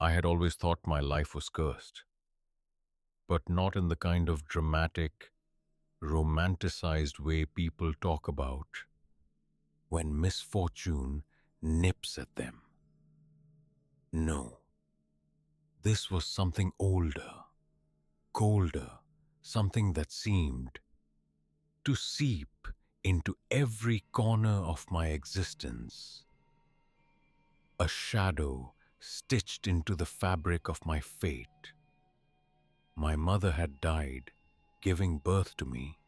I had always thought my life was cursed, but not in the kind of dramatic, romanticized way people talk about when misfortune nips at them. No, this was something older, colder, something that seemed to seep into every corner of my existence, a shadow stitched into the fabric of my fate. My mother had died, giving birth to me,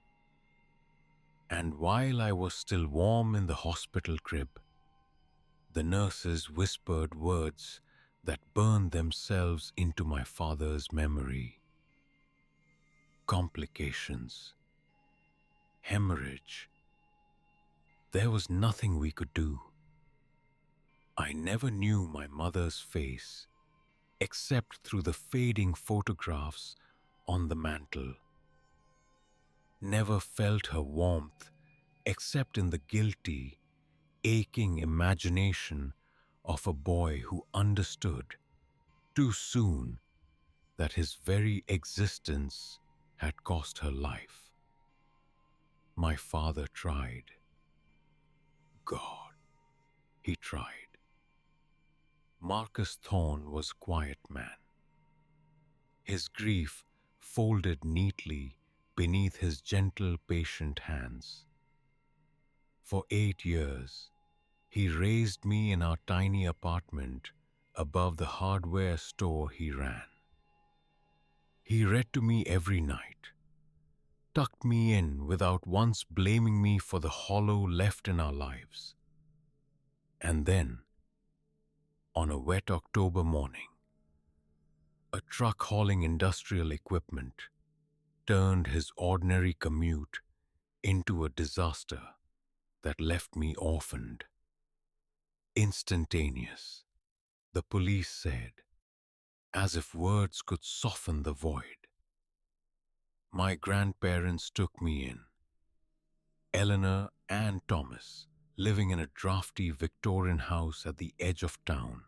and while I was still warm in the hospital crib, the nurses whispered words that burned themselves into my father's memory. Complications, hemorrhage. There was nothing we could do. I never knew my mother's face except through the fading photographs on the mantel. Never felt her warmth except in the guilty, aching imagination of a boy who understood too soon that his very existence had cost her life. My father tried. God, he tried. Marcus Thorne was a quiet man. His grief folded neatly beneath his gentle, patient hands. For 8 years, he raised me in our tiny apartment above the hardware store he ran. He read to me every night, tucked me in without once blaming me for the hollow left in our lives. And then, on a wet October morning, a truck hauling industrial equipment turned his ordinary commute into a disaster that left me orphaned. Instantaneous, the police said, as if words could soften the void. My grandparents took me in, Eleanor and Thomas, living in a drafty Victorian house at the edge of town.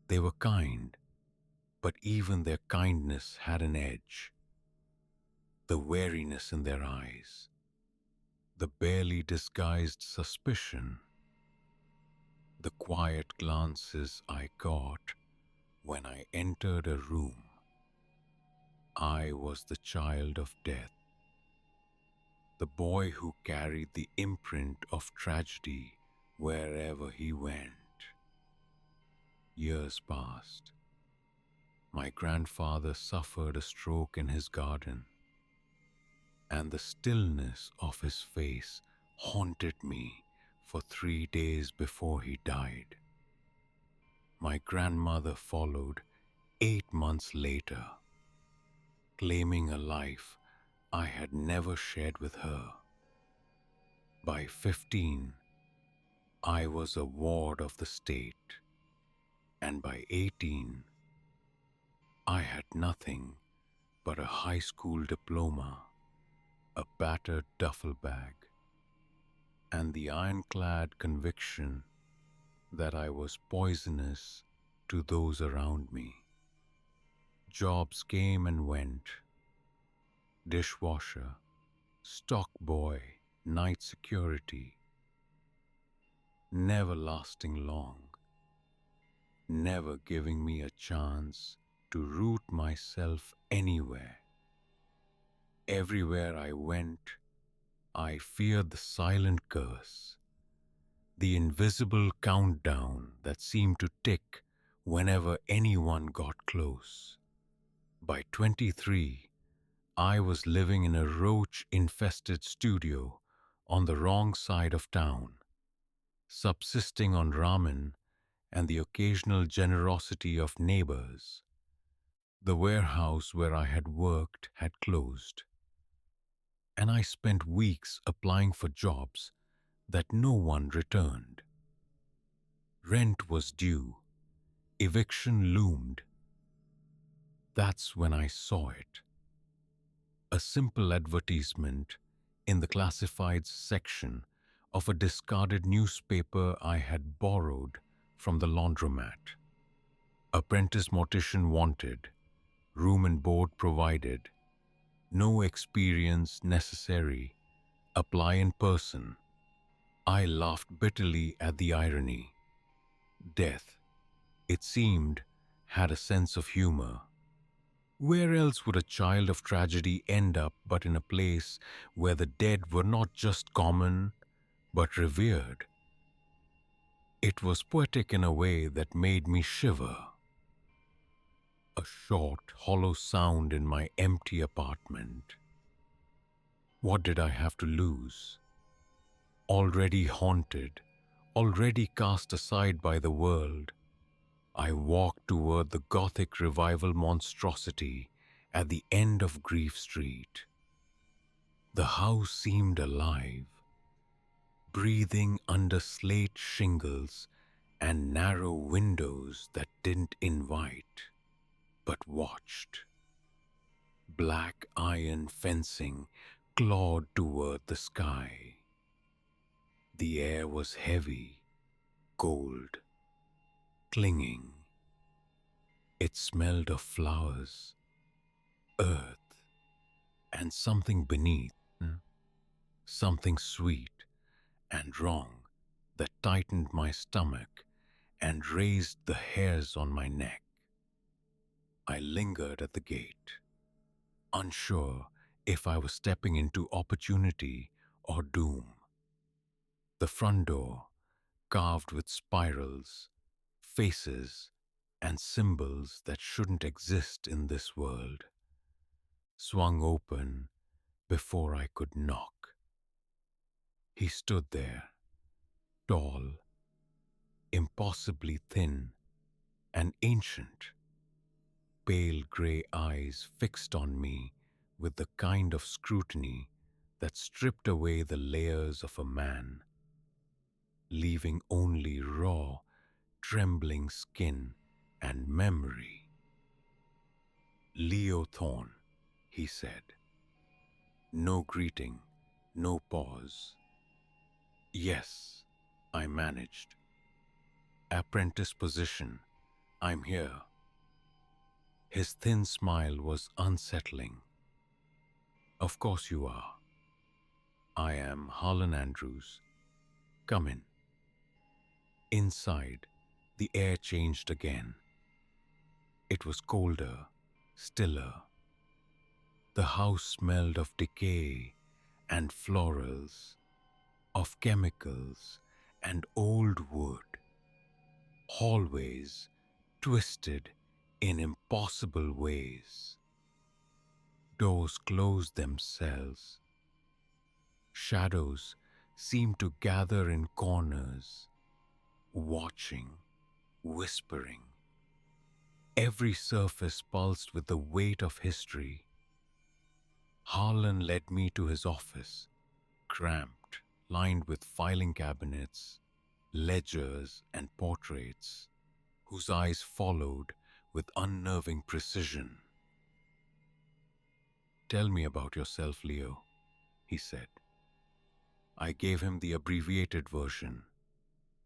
They were kind, but even their kindness had an edge. The wariness in their eyes, the barely disguised suspicion, the quiet glances I got when I entered a room. I was the child of death, the boy who carried the imprint of tragedy wherever he went. Years passed. My grandfather suffered a stroke in his garden, and the stillness of his face haunted me for 3 days before he died. My grandmother followed 8 months later, claiming a life I had never shared with her. By 15, I was a ward of the state, and by 18, I had nothing but a high school diploma, a battered duffel bag, and the ironclad conviction that I was poisonous to those around me. Jobs came and went: dishwasher, stock boy, night security. Never lasting long, never giving me a chance to root myself anywhere. Everywhere I went, I feared the silent curse, the invisible countdown that seemed to tick whenever anyone got close. By 23, I was living in a roach-infested studio on the wrong side of town, subsisting on ramen and the occasional generosity of neighbors. The warehouse where I had worked had closed, and I spent weeks applying for jobs that no one returned. Rent was due, eviction loomed. That's when I saw it. A simple advertisement in the classifieds section of a discarded newspaper I had borrowed from the laundromat. A apprentice mortician wanted, room and board provided, no experience necessary, apply in person. I laughed bitterly at the irony. Death, it seemed, had a sense of humor. Where else would a child of tragedy end up but in a place where the dead were not just common, but revered? It was poetic in a way that made me shiver. A short, hollow sound in my empty apartment. What did I have to lose? Already haunted, already cast aside by the world, I walked toward the Gothic revival monstrosity at the end of Grief Street. The house seemed alive, breathing under slate shingles and narrow windows that didn't invite, but watched. Black iron fencing clawed toward the sky. The air was heavy, cold, clinging. It smelled of flowers, earth, and something beneath, something sweet and wrong that tightened my stomach and raised the hairs on my neck. I lingered at the gate, unsure if I was stepping into opportunity or doom. The front door, carved with spirals, faces, and symbols that shouldn't exist in this world, swung open before I could knock. He stood there, tall, impossibly thin, and ancient, pale gray eyes fixed on me with the kind of scrutiny that stripped away the layers of a man, leaving only raw, trembling skin and memory. "Leo Thorne," he said. No greeting, no pause. "Yes," I managed. "Apprentice position. I'm here." His thin smile was unsettling. "Of course you are. I am Harlan Andrews. Come in." Inside, the air changed again. It was colder, stiller. The house smelled of decay and florals, of chemicals and old wood. Hallways twisted in impossible ways. Doors closed themselves. Shadows seemed to gather in corners, watching, whispering. Every surface pulsed with the weight of history. Harlan led me to his office, cramped, lined with filing cabinets, ledgers, and portraits, whose eyes followed with unnerving precision. "Tell me about yourself, Leo," he said. I gave him the abbreviated version: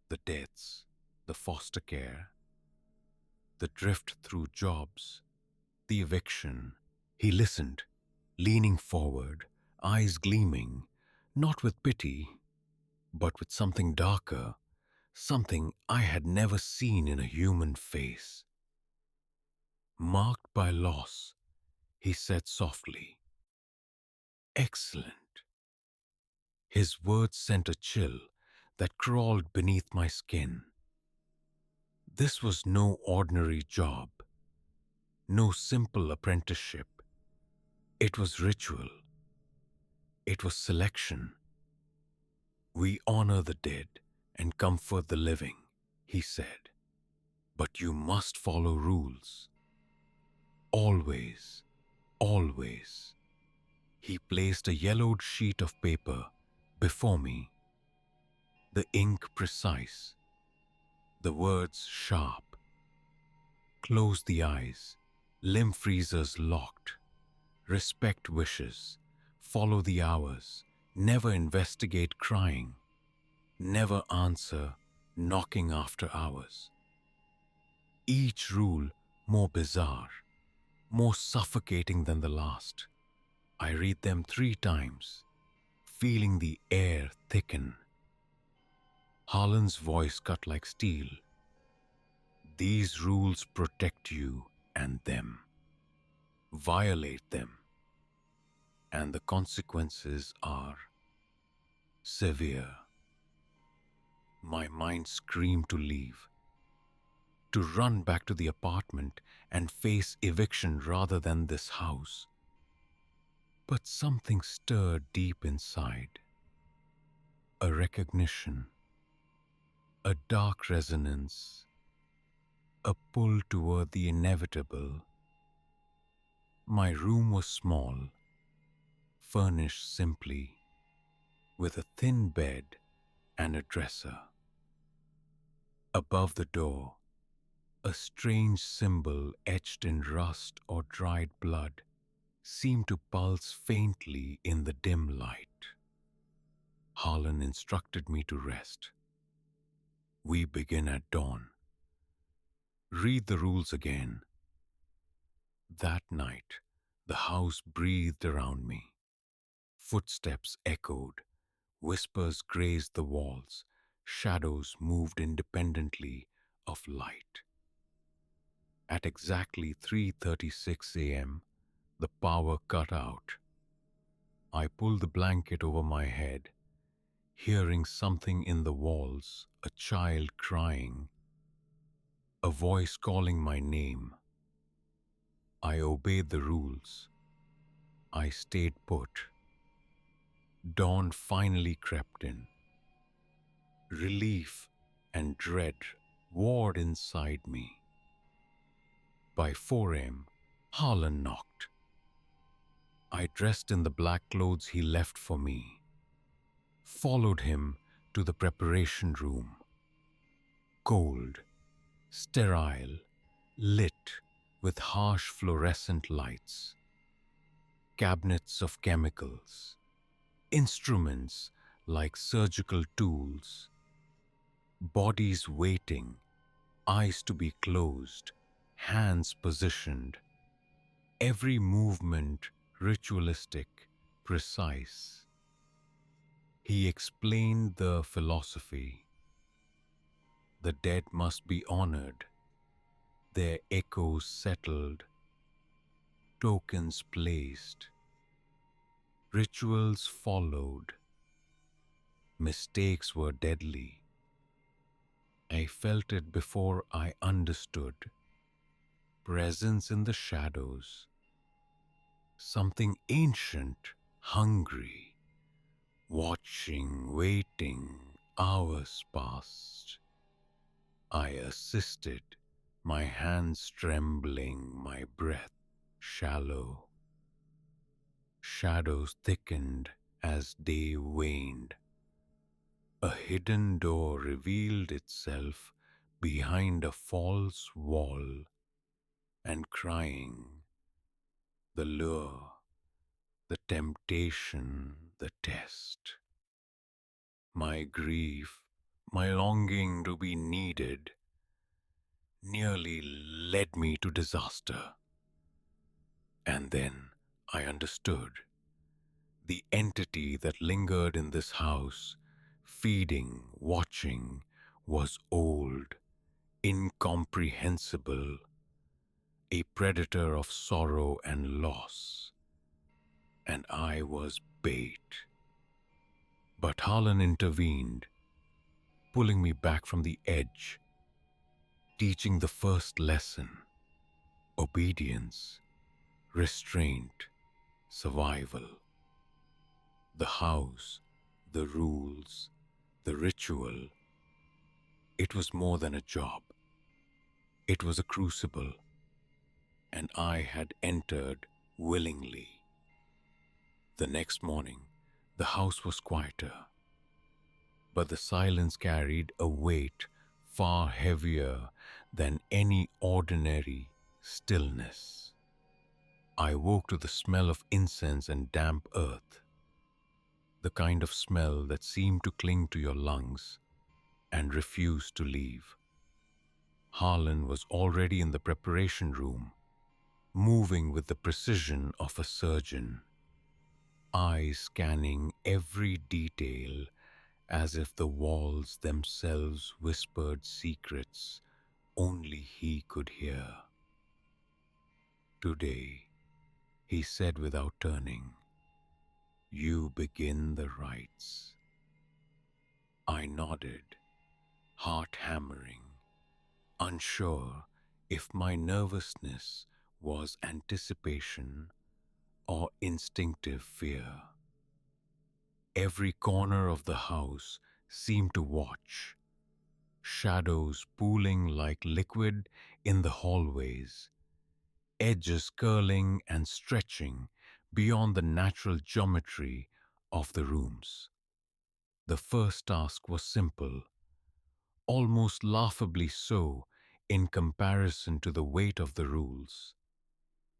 the deaths, the foster care, the drift through jobs, the eviction. He listened, leaning forward, eyes gleaming, not with pity, but with something darker, something I had never seen in a human face. "Marked by loss," he said softly. "Excellent." His words sent a chill that crawled beneath my skin. This was no ordinary job, no simple apprenticeship. It was ritual. It was selection. "We honor the dead and comfort the living," he said. "But you must follow rules. Always, always." He placed a yellowed sheet of paper before me, the ink precise, the words sharp. "Close the eyes, limb freezers locked. Respect wishes, follow the hours, never investigate crying, never answer knocking after hours." each rule more bizarre, more suffocating than the last. I read them 3 times, feeling the air thicken. Harlan's voice cut like steel. These rules protect you and them. Violate them, and the consequences are severe. My mind screamed to leave, to run back to the apartment and face eviction rather than this house. But something stirred deep inside. A recognition, a dark resonance, a pull toward the inevitable. My room was small, furnished simply, with a thin bed and a dresser. Above the door, a strange symbol etched in rust or dried blood seemed to pulse faintly in the dim light. Harlan instructed me to rest. We begin at dawn. Read the rules again. That night, the house breathed around me. Footsteps echoed, whispers grazed the walls, shadows moved independently of light. At exactly 3:36 a.m., the power cut out. I pulled the blanket over my head, hearing something in the walls, a child crying, a voice calling my name. I obeyed the rules. I stayed put. Dawn finally crept in. Relief and dread warred inside me. By 4 a.m., Harlan knocked. I dressed in the black clothes he left for me, followed him to the preparation room. Cold, sterile, lit with harsh fluorescent lights. Cabinets of chemicals, instruments like surgical tools, bodies waiting, eyes to be closed, hands positioned, every movement ritualistic, precise. He explained the philosophy. The dead must be honored, their echoes settled, tokens placed, rituals followed. Mistakes were deadly. I felt it before I understood. Presence in the shadows. Something ancient, hungry. Watching, waiting, hours passed. I assisted, my hands trembling, my breath shallow. Shadows thickened as day waned. A hidden door revealed itself behind a false wall, and crying, the lure, the temptation, the test. My grief, my longing to be needed, nearly led me to disaster. And then I understood. The entity that lingered in this house, feeding, watching, was old, incomprehensible, a predator of sorrow and loss. And I was bait. But Harlan intervened, pulling me back from the edge, teaching the first lesson: obedience, restraint, survival. The house, the rules, the ritual. It was more than a job. It was a crucible, and I had entered willingly. The next morning, the house was quieter, but the silence carried a weight far heavier than any ordinary stillness. I woke to the smell of incense and damp earth, the kind of smell that seemed to cling to your lungs and refuse to leave. Harlan was already in the preparation room, moving with the precision of a surgeon, eyes scanning every detail as if the walls themselves whispered secrets only he could hear. "Today," he said without turning, "you begin the rites." I nodded, heart hammering, unsure if my nervousness was anticipation or instinctive fear. Every corner of the house seemed to watch, shadows pooling like liquid in the hallways, edges curling and stretching beyond the natural geometry of the rooms. The first task was simple, almost laughably so in comparison to the weight of the rules.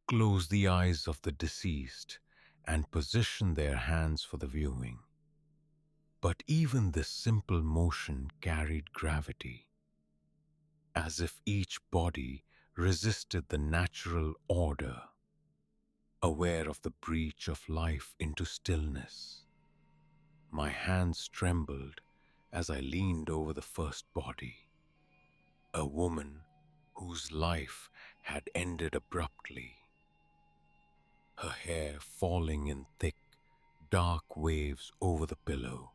Close the eyes of the deceased and position their hands for the viewing. But even this simple motion carried gravity, as if each body resisted the natural order, aware of the breach of life into stillness. My hands trembled as I leaned over the first body, a woman whose life had ended abruptly, her hair falling in thick, dark waves over the pillow.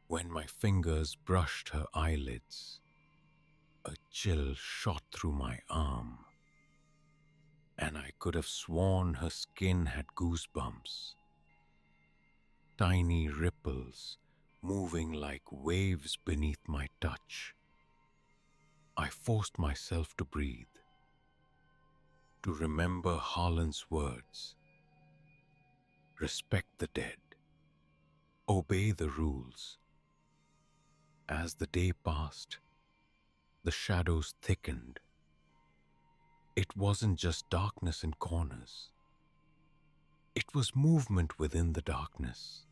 When my fingers brushed her eyelids, a chill shot through my arm, and I could have sworn her skin had goosebumps, tiny ripples moving like waves beneath my touch. I forced myself to breathe, to remember Harlan's words: respect the dead, obey the rules. As the day passed, the shadows thickened. It wasn't just darkness in corners. It was movement within the darkness.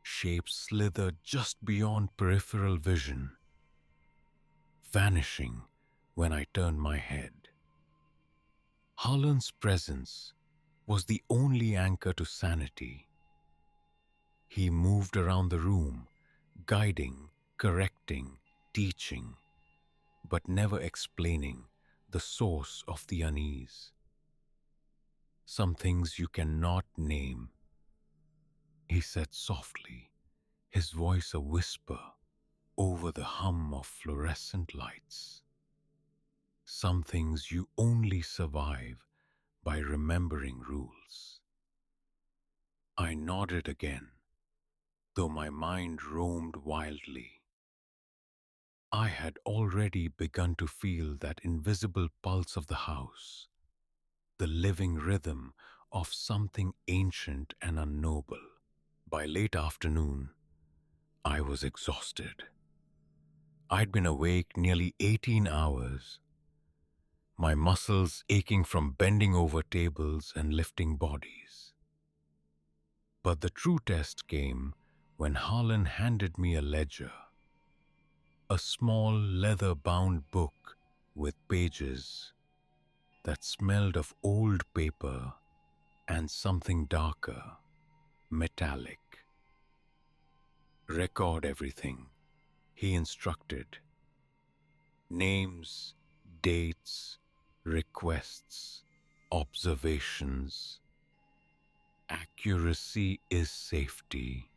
Shapes slithered just beyond peripheral vision, vanishing when I turned my head. Harlan's presence was the only anchor to sanity. He moved around the room, guiding, correcting, teaching, but never explaining the source of the unease. "Some things you cannot name," he said softly, his voice a whisper over the hum of fluorescent lights. "Some things you only survive by remembering rules." I nodded again, though my mind roamed wildly. I had already begun to feel that invisible pulse of the house, the living rhythm of something ancient and unknowable. By late afternoon, I was exhausted. I'd been awake nearly 18 hours, my muscles aching from bending over tables and lifting bodies. But the true test came when Harlan handed me a ledger, a small leather-bound book with pages that smelled of old paper and something darker, metallic. "Record everything," he instructed. "Names, dates, requests, observations. Accuracy is safety."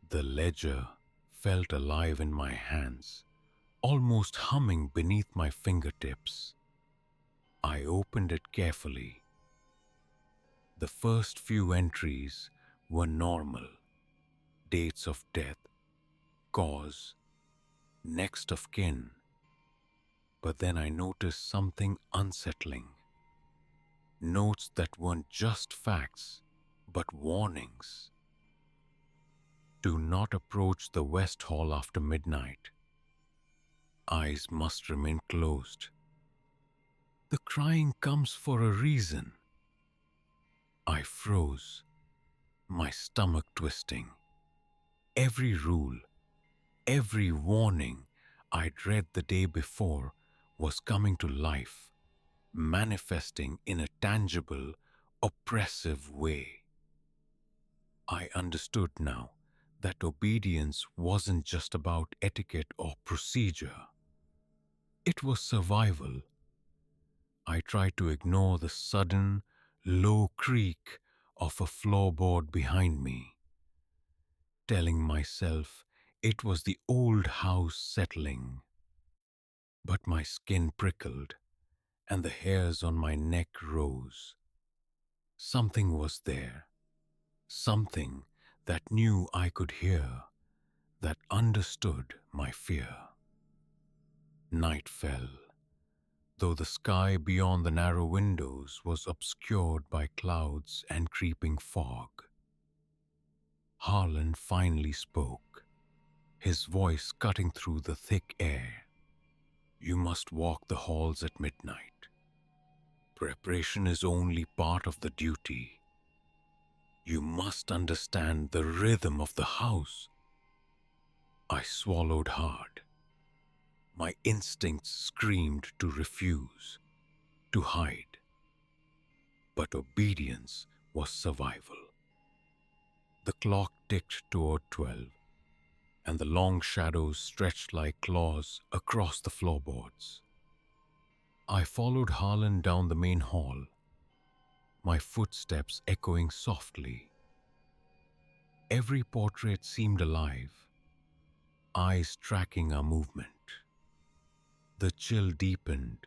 The ledger felt alive in my hands, almost humming beneath my fingertips. I opened it carefully. The first few entries were normal: dates of death, cause, next of kin. But then I noticed something unsettling. Notes that weren't just facts, but warnings. "Do not approach the West Hall after midnight. Eyes must remain closed. The crying comes for a reason." I froze, my stomach twisting. Every rule, every warning I'd read the day before was coming to life, manifesting in a tangible, oppressive way. I understood now that obedience wasn't just about etiquette or procedure. It was survival. I tried to ignore the sudden, low creak of a floorboard behind me, telling myself it was the old house settling. But my skin prickled and the hairs on my neck rose. Something was there, something that knew I could hear, that understood my fear. Night fell, though the sky beyond the narrow windows was obscured by clouds and creeping fog. Harlan finally spoke, his voice cutting through the thick air. You must walk the halls at midnight. Preparation is only part of the duty. You must understand the rhythm of the house. I swallowed hard. My instincts screamed to refuse, to hide. But obedience was survival. The clock ticked toward 12, and the long shadows stretched like claws across the floorboards. I followed Harlan down the main hall, my footsteps echoing softly. Every portrait seemed alive, eyes tracking our movement. The chill deepened,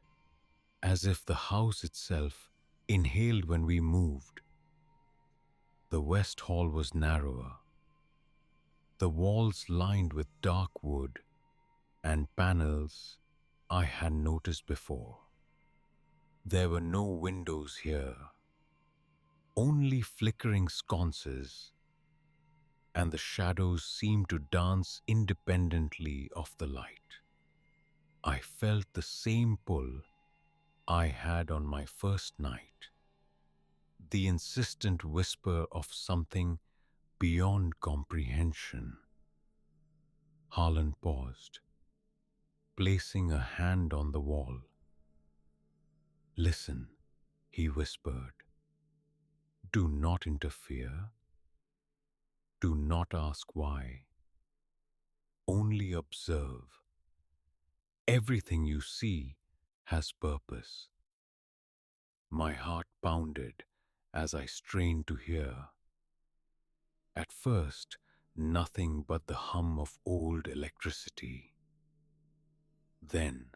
as if the house itself inhaled when we moved. The west hall was narrower, the walls lined with dark wood and panels I had noticed before. There were no windows here, only flickering sconces, and the shadows seemed to dance independently of the light. I felt the same pull I had on my first night, the insistent whisper of something beyond comprehension. Harlan paused, placing a hand on the wall. Listen, he whispered. Do not interfere. Do not ask why. Only observe. Everything you see has purpose. My heart pounded as I strained to hear. At first, nothing but the hum of old electricity. Then,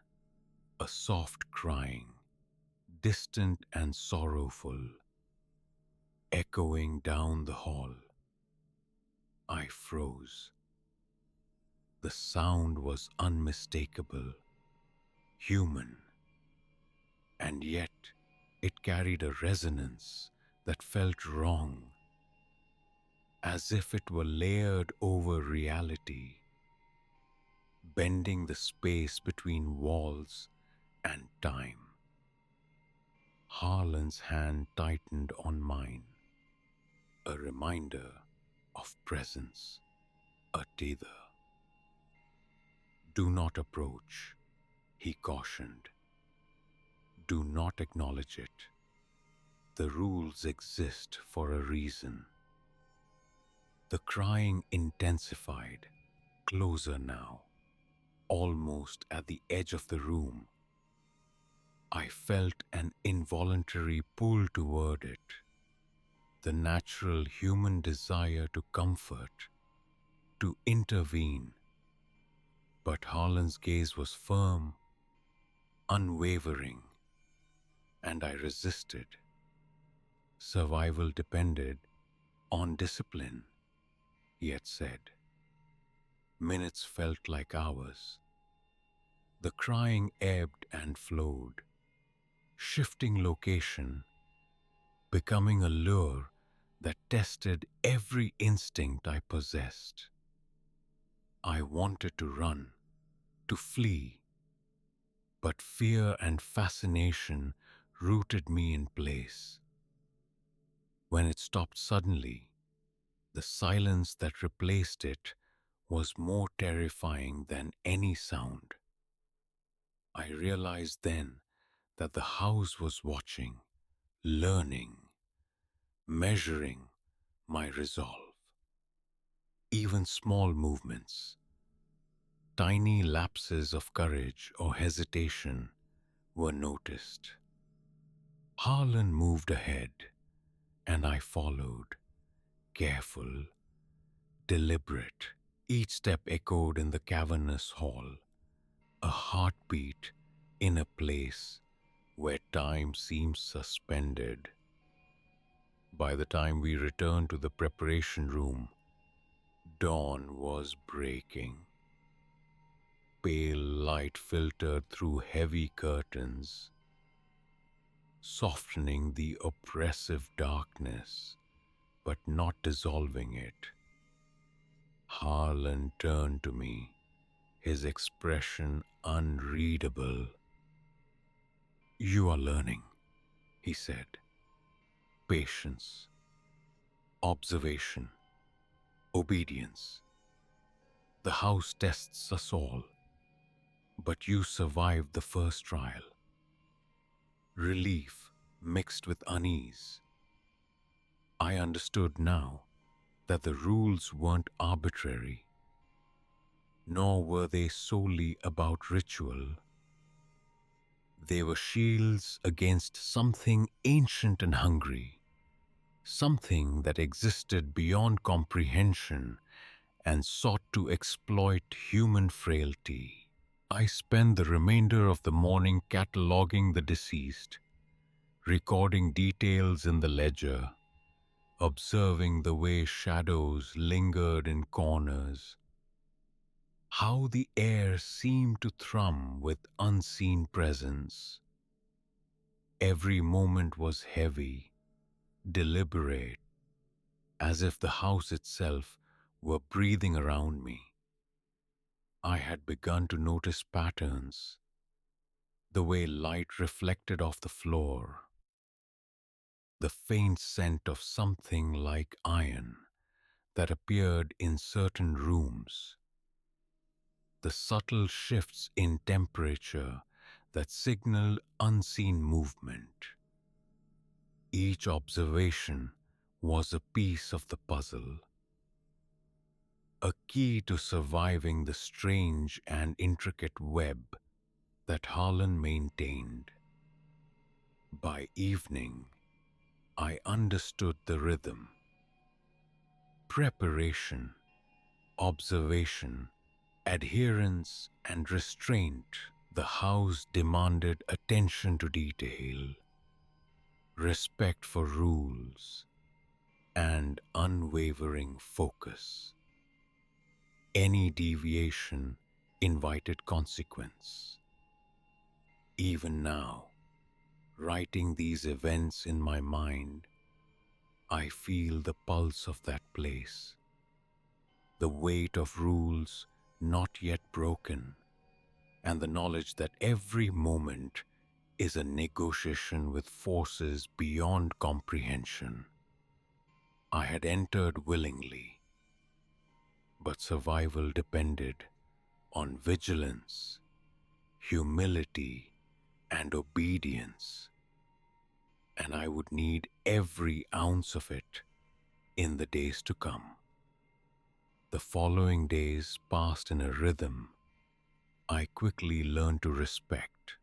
a soft crying, distant and sorrowful, echoing down the hall. I froze. The sound was unmistakable, human, and yet it carried a resonance that felt wrong, as if it were layered over reality, bending the space between walls and time. Harlan's hand tightened on mine, a reminder of presence, a tether. Do not approach, he cautioned. Do not acknowledge it. The rules exist for a reason. The crying intensified, closer now, almost at the edge of the room. I felt an involuntary pull toward it, the natural human desire to comfort, to intervene. But Harlan's gaze was firm, unwavering, and I resisted. Survival depended on discipline, he had said. Minutes felt like hours. The crying ebbed and flowed, shifting location, becoming a lure that tested every instinct I possessed. I wanted to run, to flee, but fear and fascination rooted me in place. When it stopped suddenly, the silence that replaced it was more terrifying than any sound. I realized then that the house was watching, learning, measuring my resolve. Even small movements, tiny lapses of courage or hesitation were noticed. Harlan moved ahead, and I followed, careful, deliberate. Each step echoed in the cavernous hall, a heartbeat in a place where time seemed suspended. By the time we returned to the preparation room, dawn was breaking. Pale light filtered through heavy curtains, softening the oppressive darkness, but not dissolving it. Harlan turned to me, his expression unreadable. "You are learning," he said. "Patience, observation, obedience. The house tests us all, but you survived the first trial." Relief mixed with unease. I understood now that the rules weren't arbitrary, nor were they solely about ritual. They were shields against something ancient and hungry, something that existed beyond comprehension and sought to exploit human frailty. I spent the remainder of the morning cataloging the deceased, recording details in the ledger, observing the way shadows lingered in corners, how the air seemed to thrum with unseen presence. Every moment was heavy, deliberate, as if the house itself were breathing around me. I had begun to notice patterns, the way light reflected off the floor, the faint scent of something like iron that appeared in certain rooms, the subtle shifts in temperature that signaled unseen movement. Each observation was a piece of the puzzle, a key to surviving the strange and intricate web that Harlan maintained. By evening, I understood the rhythm: preparation, observation, adherence, and restraint. The house demanded attention to detail, respect for rules, and unwavering focus. Any deviation invited consequence. Even now, writing these events in my mind, I feel the pulse of that place, the weight of rules not yet broken, and the knowledge that every moment is a negotiation with forces beyond comprehension. I had entered willingly, but survival depended on vigilance, humility, and obedience, and I would need every ounce of it in the days to come. The following days passed in a rhythm I quickly learned to respect.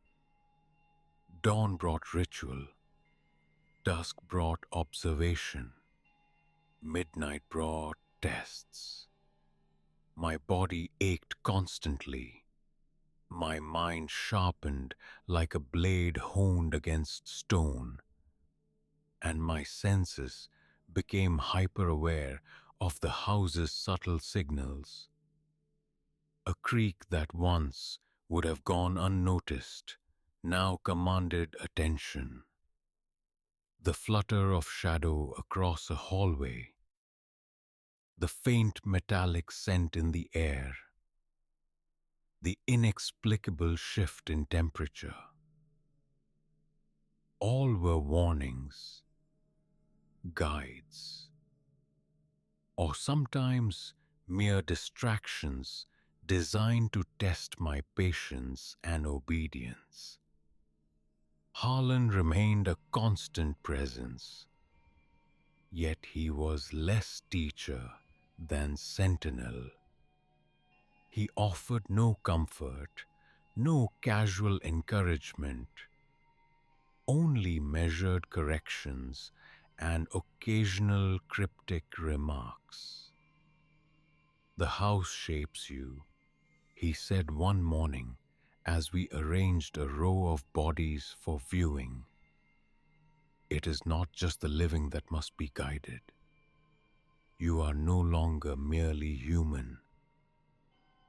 Dawn brought ritual, dusk brought observation, midnight brought tests. My body ached constantly, my mind sharpened like a blade honed against stone, and my senses became hyper-aware of the house's subtle signals. A creak that once would have gone unnoticed now commanded attention. The flutter of shadow across a hallway, the faint metallic scent in the air, the inexplicable shift in temperature. All were warnings, guides, or sometimes mere distractions designed to test my patience and obedience. Harlan remained a constant presence, yet he was less teacher than sentinel. He offered no comfort, no casual encouragement, only measured corrections and occasional cryptic remarks. "The house shapes you," he said one morning as we arranged a row of bodies for viewing. "It is not just the living that must be guided. You are no longer merely human.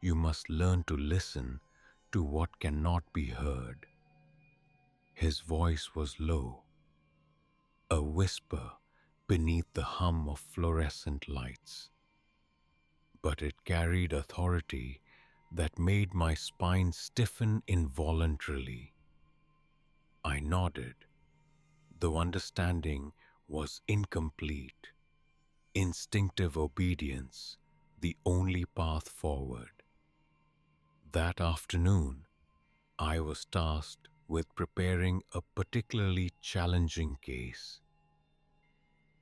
You must learn to listen to what cannot be heard." His voice was low, a whisper beneath the hum of fluorescent lights, but it carried authority that made my spine stiffen involuntarily. I nodded, though understanding was incomplete. Instinctive obedience, the only path forward. That afternoon, I was tasked with preparing a particularly challenging case.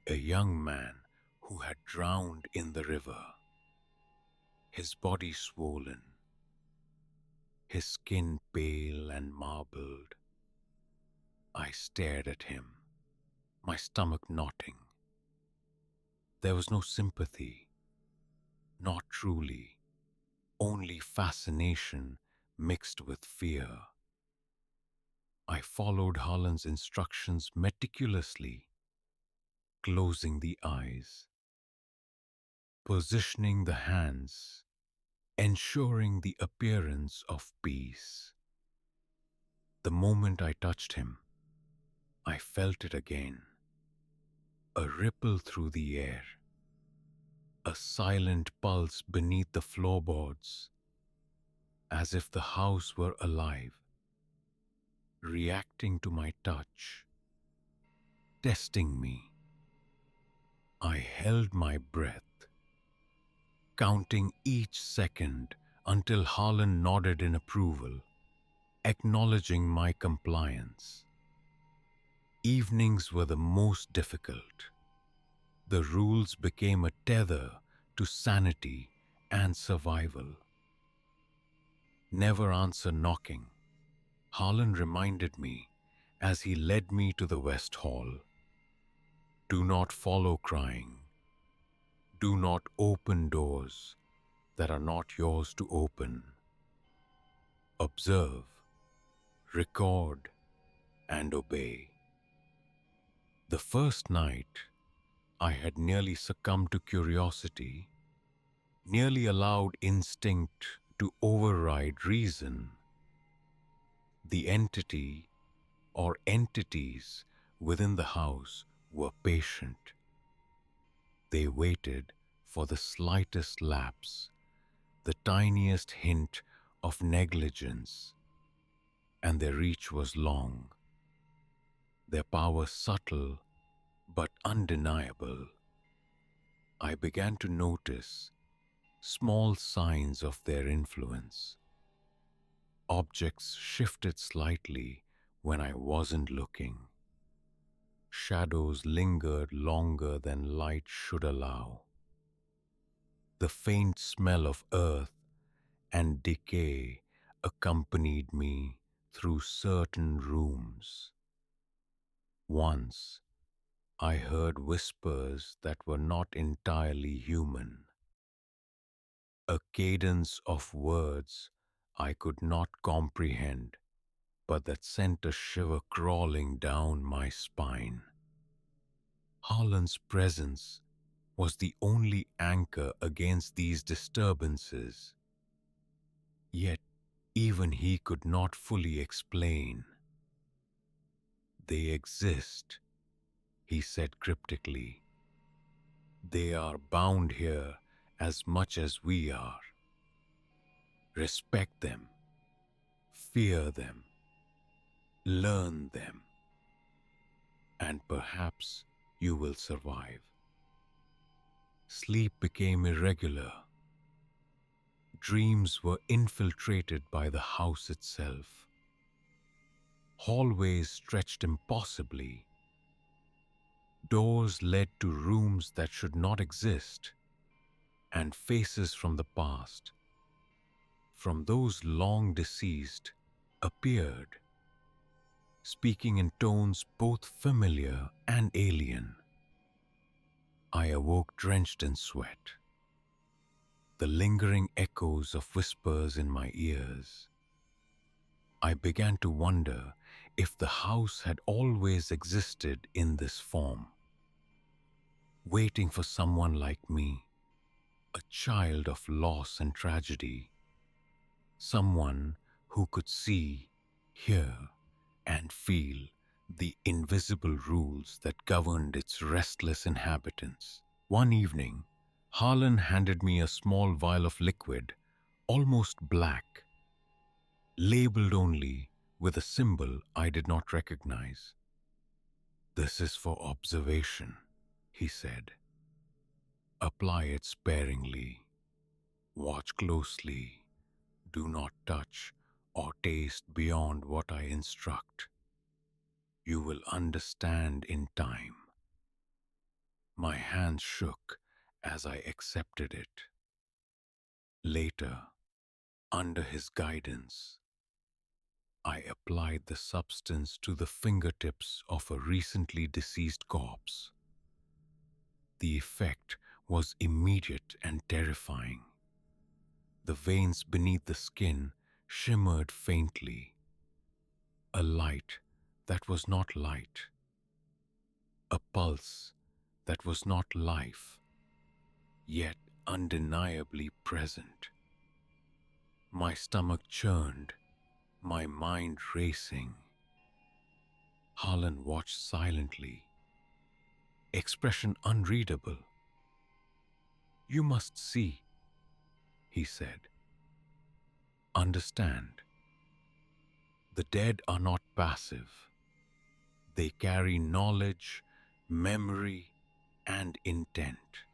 A young man who had drowned in the river, his body swollen, his skin pale and marbled. I stared at him, my stomach knotting. There was no sympathy, not truly, only fascination mixed with fear. I followed Harlan's instructions meticulously, closing the eyes, positioning the hands, ensuring the appearance of peace. The moment I touched him, I felt it again, a ripple through the air, a silent pulse beneath the floorboards, as if the house were alive, reacting to my touch, testing me. I held my breath, counting each second until Harlan nodded in approval, acknowledging my compliance. Evenings were the most difficult. The rules became a tether to sanity and survival. "Never answer knocking," Harlan reminded me as he led me to the West Hall. "Do not follow crying. Do not open doors that are not yours to open. Observe, record, and obey." The first night, I had nearly succumbed to curiosity, nearly allowed instinct to override reason. The entity or entities within the house were patient. They waited for the slightest lapse, the tiniest hint of negligence, and their reach was long, their power subtle but undeniable. I began to notice small signs of their influence. Objects shifted slightly when I wasn't looking. Shadows lingered longer than light should allow. The faint smell of earth and decay accompanied me through certain rooms. Once, I heard whispers that were not entirely human, a cadence of words I could not comprehend, but that sent a shiver crawling down my spine. Harlan's presence was the only anchor against these disturbances, yet even he could not fully explain. "They exist," he said cryptically. "They are bound here as much as we are. Respect them, fear them, learn them, and perhaps you will survive." Sleep became irregular. dreams were infiltrated by the house itself. Hallways stretched impossibly. Doors led to rooms that should not exist, and faces from the past, from those long deceased, appeared, speaking in tones both familiar and alien. I awoke drenched in sweat, the lingering echoes of whispers in my ears. I began to wonder if the house had always existed in this form, waiting for someone like me, a child of loss and tragedy, someone who could see, hear, and feel the invisible rules that governed its restless inhabitants. One evening, Harlan handed me a small vial of liquid, almost black, labeled only with a symbol I did not recognize. "This is for observation," he said. "Apply it sparingly. Watch closely. Do not touch or taste beyond what I instruct. You will understand in time." My hands shook as I accepted it. Later, under his guidance, I applied the substance to the fingertips of a recently deceased corpse. The effect was immediate and terrifying. The veins beneath the skin shimmered faintly, a light that was not light, a pulse that was not life, yet undeniably present. My stomach churned, my mind racing. Harlan watched silently, expression unreadable. "You must see," he said. "Understand. The dead are not passive. They carry knowledge, memory, and intent.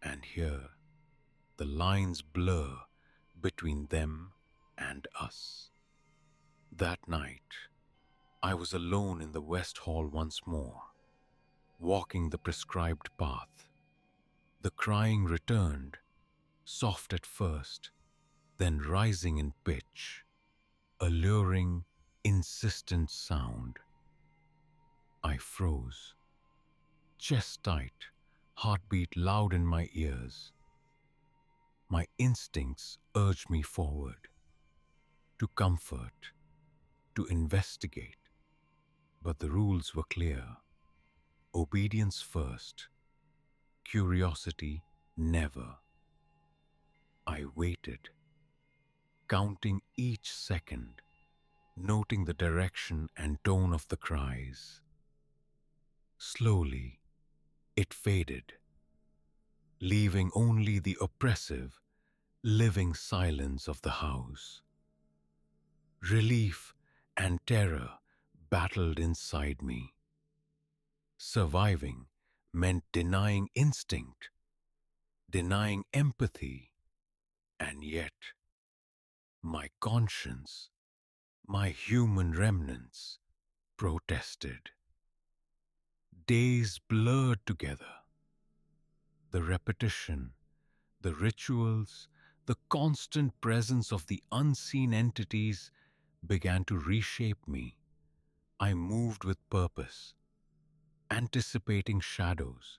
And here, the lines blur between them and us." That night, I was alone in the West Hall once more, walking the prescribed path. The crying returned, soft at first, then rising in pitch, a luring, insistent sound. I froze, chest tight, heartbeat loud in my ears. My instincts urged me forward, to comfort, to investigate. But the rules were clear. Obedience first, curiosity never. I waited, counting each second, noting the direction and tone of the cries. Slowly, it faded, leaving only the oppressive, living silence of the house. Relief and terror battled inside me. Surviving meant denying instinct, denying empathy, and yet my conscience, my human remnants, protested. Days blurred together. The repetition, the rituals, the constant presence of the unseen entities began to reshape me. I moved with purpose, anticipating shadows,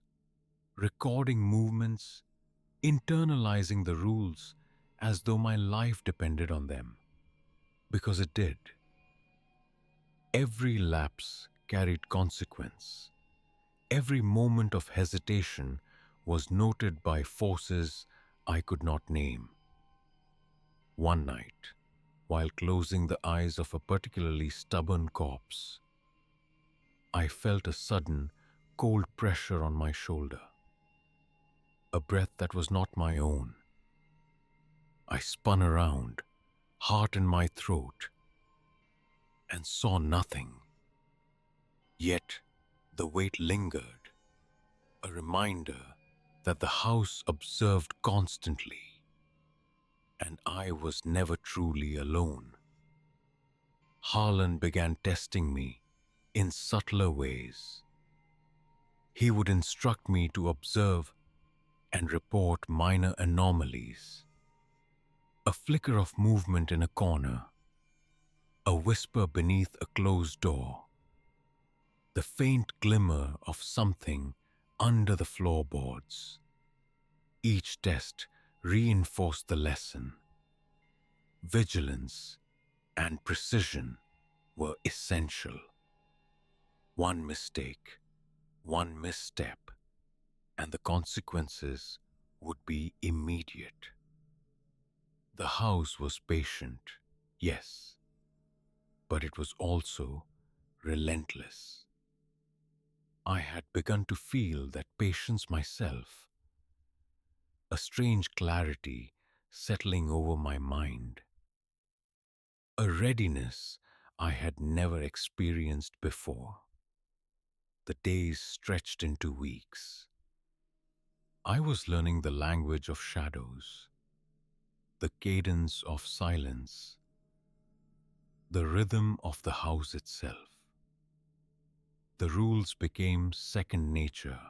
recording movements, internalizing the rules as though my life depended on them. Because it did. Every lapse carried consequence. Every moment of hesitation was noted by forces I could not name. One night, while closing the eyes of a particularly stubborn corpse, I felt a sudden, cold pressure on my shoulder. A breath that was not my own. I spun around, heart in my throat, and saw nothing. Yet the weight lingered, a reminder that the house observed constantly. and I was never truly alone. Harlan began testing me in subtler ways. He would instruct me to observe and report minor anomalies. A flicker of movement in a corner, a whisper beneath a closed door, the faint glimmer of something under the floorboards. Each test reinforced the lesson. Vigilance and precision were essential. One mistake, one misstep, and the consequences would be immediate. The house was patient, yes, but it was also relentless. I had begun to feel that patience myself, a strange clarity settling over my mind, a readiness I had never experienced before. The days stretched into weeks. I was learning the language of shadows, the cadence of silence, the rhythm of the house itself. The rules became second nature,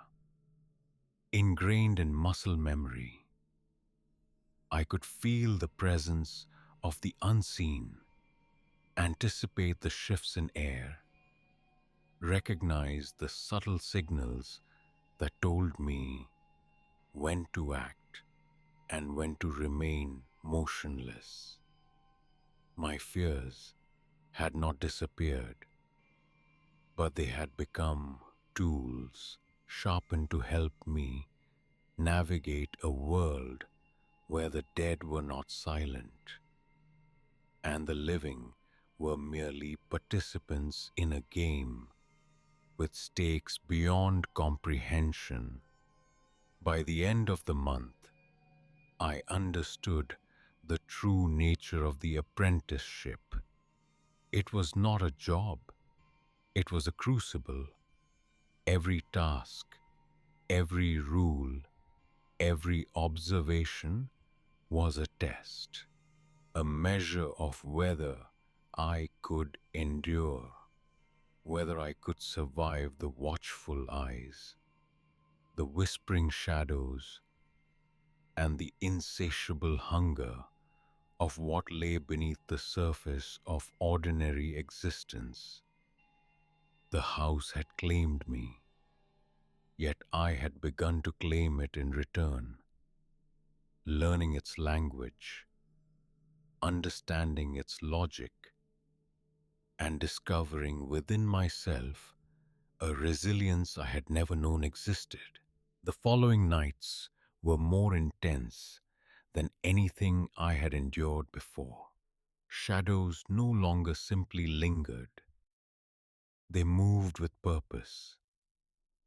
ingrained in muscle memory. I could feel the presence of the unseen, anticipate the shifts in air, recognize the subtle signals that told me when to act and when to remain motionless. My fears had not disappeared, but they had become tools sharpened to help me navigate a world where the dead were not silent and the living were merely participants in a game with stakes beyond comprehension. By the end of the month, I understood the true nature of the apprenticeship. It was not a job, it was a crucible. Every task, every rule, every observation was a test, a measure of whether I could endure, whether I could survive the watchful eyes, the whispering shadows, and the insatiable hunger of what lay beneath the surface of ordinary existence. The house had claimed me, yet I had begun to claim it in return, learning its language, understanding its logic, and discovering within myself a resilience I had never known existed. The following nights were more intense than anything I had endured before. Shadows no longer simply lingered. They moved with purpose,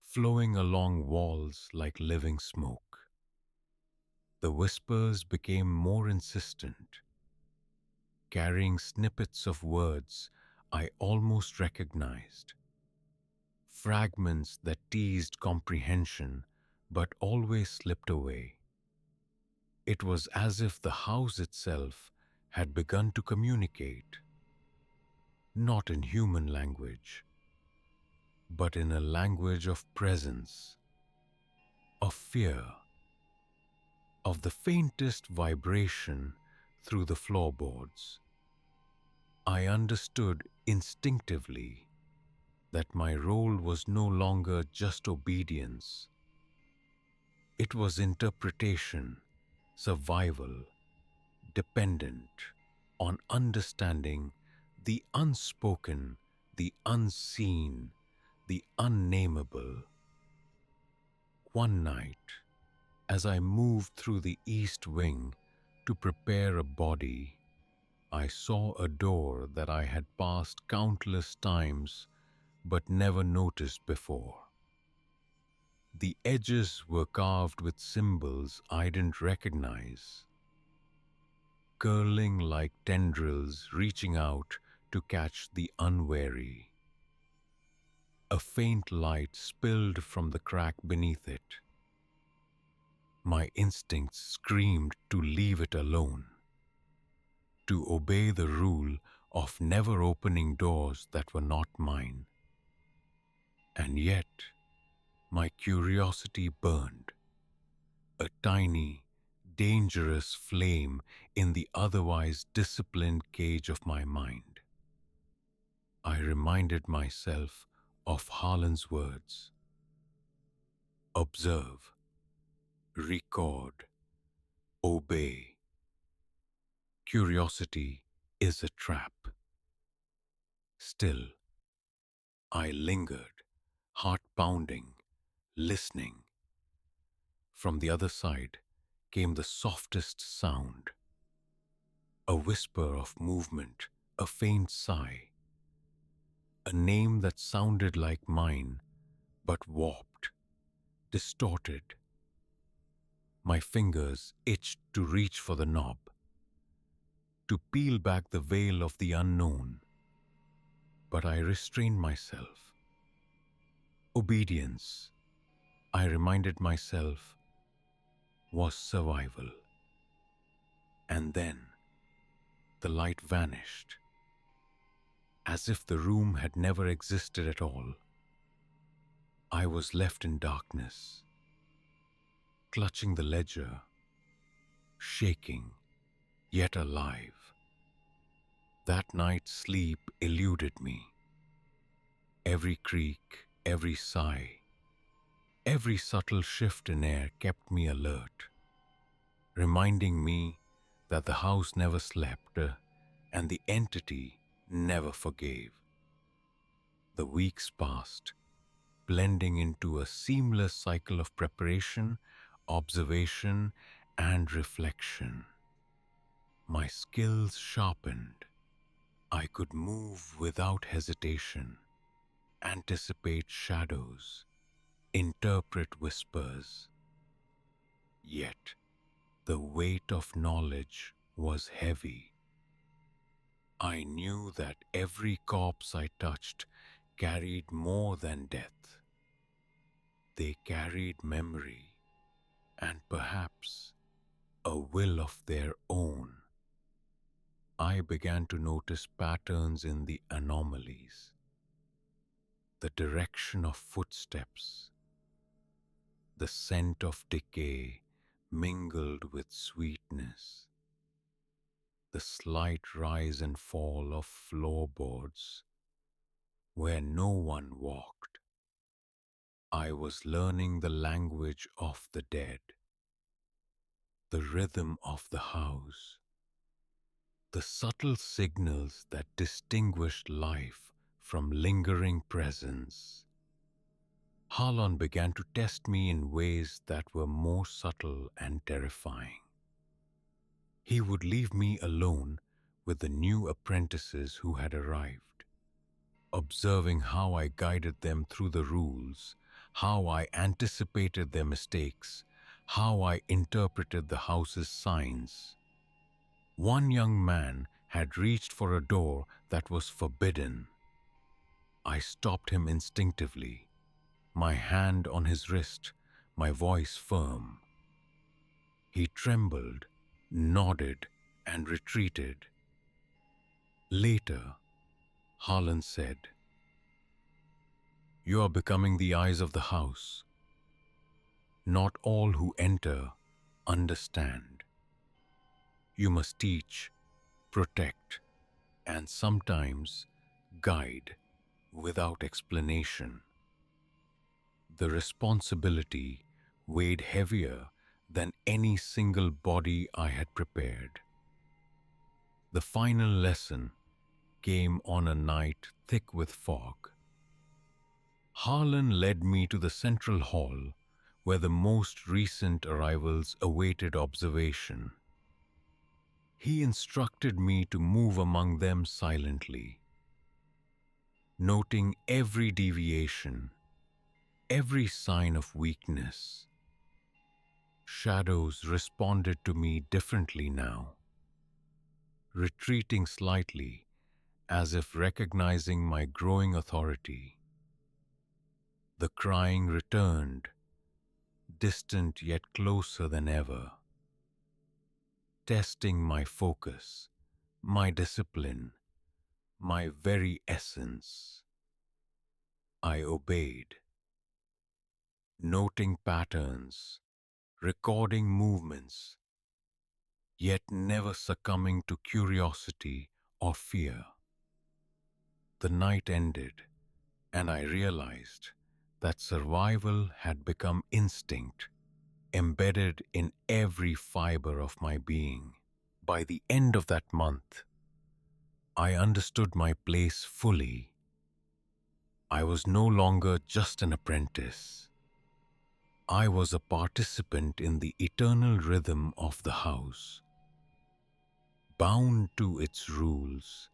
flowing along walls like living smoke. The whispers became more insistent, carrying snippets of words I almost recognized, fragments that teased comprehension but always slipped away. It was as if the house itself had begun to communicate, not in human language, but in a language of presence, of fear, of the faintest vibration through the floorboards. I understood instinctively that my role was no longer just obedience. It was interpretation, survival, dependent on understanding the unspoken, the unseen, the unnameable. One night, as I moved through the east wing to prepare a body, I saw a door that I had passed countless times but never noticed before. The edges were carved with symbols I didn't recognize, curling like tendrils reaching out to catch the unwary. A faint light spilled from the crack beneath it. My instincts screamed to leave it alone. to obey the rule of never opening doors that were not mine. And yet, my curiosity burned, a tiny, dangerous flame in the otherwise disciplined cage of my mind. I reminded myself of Harlan's words: observe, record, obey. Curiosity is a trap. Still, I lingered, heart pounding, listening. From the other side came the softest sound, a whisper of movement, a faint sigh, a name that sounded like mine, but warped, distorted. My fingers itched to reach for the knob, to peel back the veil of the unknown, but I restrained myself. Obedience, I reminded myself, was survival. And then the light vanished, as if the room had never existed at all. I was left in darkness, clutching the ledger, shaking, yet alive. That night sleep eluded me. Every creak, every sigh, every subtle shift in air kept me alert, reminding me that the house never slept and the entity never forgave. The weeks passed, blending into a seamless cycle of preparation, observation, and reflection. My skills sharpened. I could move without hesitation, anticipate shadows, interpret whispers. Yet, the weight of knowledge was heavy. I knew that every corpse I touched carried more than death. They carried memory and perhaps a will of their own. I began to notice patterns in the anomalies, the direction of footsteps, the scent of decay mingled with sweetness, the slight rise and fall of floorboards where no one walked. I was learning the language of the dead, the rhythm of the house, the subtle signals that distinguished life from lingering presence. Harlan began to test me in ways that were more subtle and terrifying. He would leave me alone with the new apprentices who had arrived, observing how I guided them through the rules, how I anticipated their mistakes, how I interpreted the house's signs. One young man had reached for a door that was forbidden. I stopped him instinctively, my hand on his wrist, my voice firm. He trembled, nodded, and retreated. Later, Harlan said, "You are becoming the eyes of the house. Not all who enter understand. You must teach, protect, and sometimes guide without explanation." The responsibility weighed heavier than any single body I had prepared. The final lesson came on a night thick with fog. Harlan led me to the central hall where the most recent arrivals awaited observation. He instructed me to move among them silently, noting every deviation, every sign of weakness. Shadows responded to me differently now, retreating slightly as if recognizing my growing authority. The crying returned, distant yet closer than ever, testing my focus, my discipline, my very essence. I obeyed, noting patterns, recording movements, yet never succumbing to curiosity or fear. The night ended, and I realized that survival had become instinct, embedded in every fiber of my being. By the end of that month, I understood my place fully. I was no longer just an apprentice. I was a participant in the eternal rhythm of the house, bound to its rules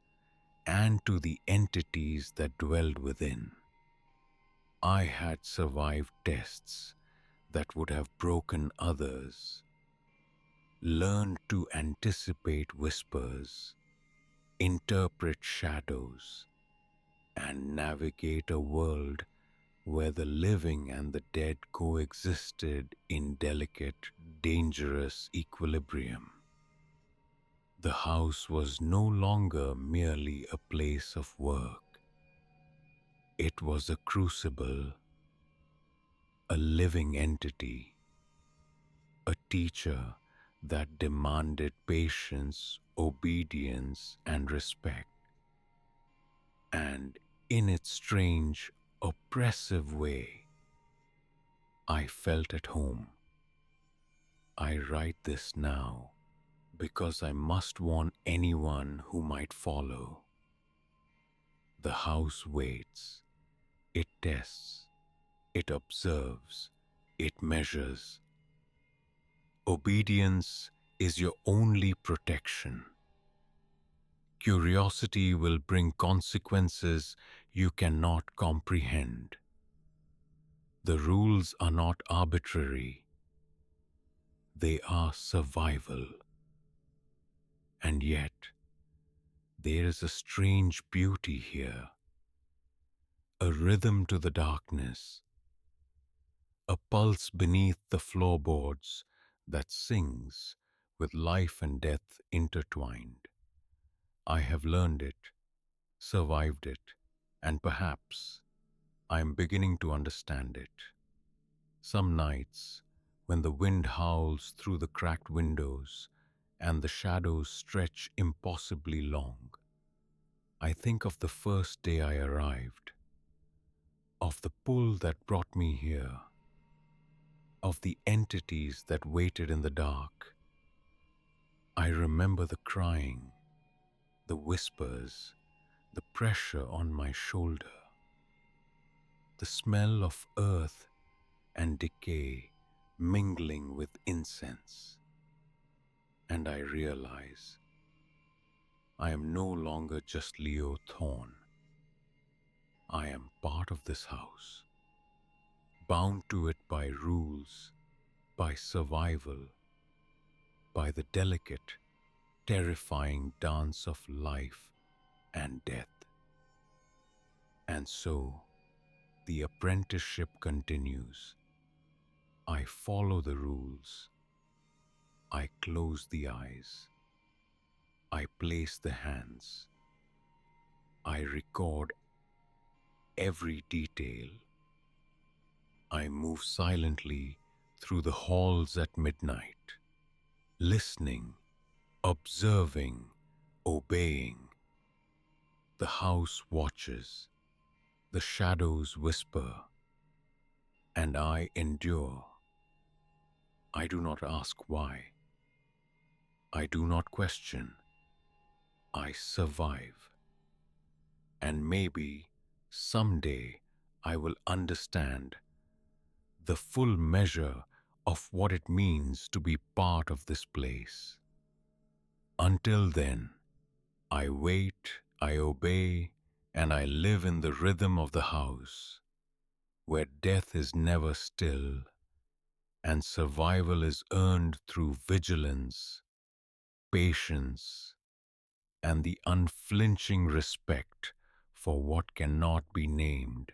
and to the entities that dwelled within. I had survived tests that would have broken others, learned to anticipate whispers, interpret shadows, and navigate a world where the living and the dead coexisted in delicate, dangerous equilibrium. The house was no longer merely a place of work. It was a crucible, a living entity, a teacher that demanded patience, obedience, and respect. And in its strange, oppressive way, I felt at home. I write this now because I must warn anyone who might follow. The house waits, it tests, it observes, it measures. Obedience is your only protection. Curiosity will bring consequences you cannot comprehend. The rules are not arbitrary, they are survival. And yet, there is a strange beauty here, a rhythm to the darkness, a pulse beneath the floorboards that sings with life and death intertwined. I have learned it, survived it, and perhaps I am beginning to understand it. Some nights, when the wind howls through the cracked windows and the shadows stretch impossibly long, I think of the first day I arrived, of the pull that brought me here, of the entities that waited in the dark. I remember the crying, the whispers, the pressure on my shoulder, the smell of earth and decay mingling with incense. And I realize I am no longer just Leo Thorne. I am part of this house, bound to it by rules, by survival, by the delicate, terrifying dance of life and death. And so, the apprenticeship continues. I follow the rules. I close the eyes. I place the hands. I record every detail. I move silently through the halls at midnight, listening, observing, obeying. The house watches, the shadows whisper, and I endure. I do not ask why. I do not question. I survive. And maybe someday I will understand the full measure of what it means to be part of this place. Until then, I wait, I obey, and I live in the rhythm of the house, where death is never still, and survival is earned through vigilance, patience, and the unflinching respect for what cannot be named.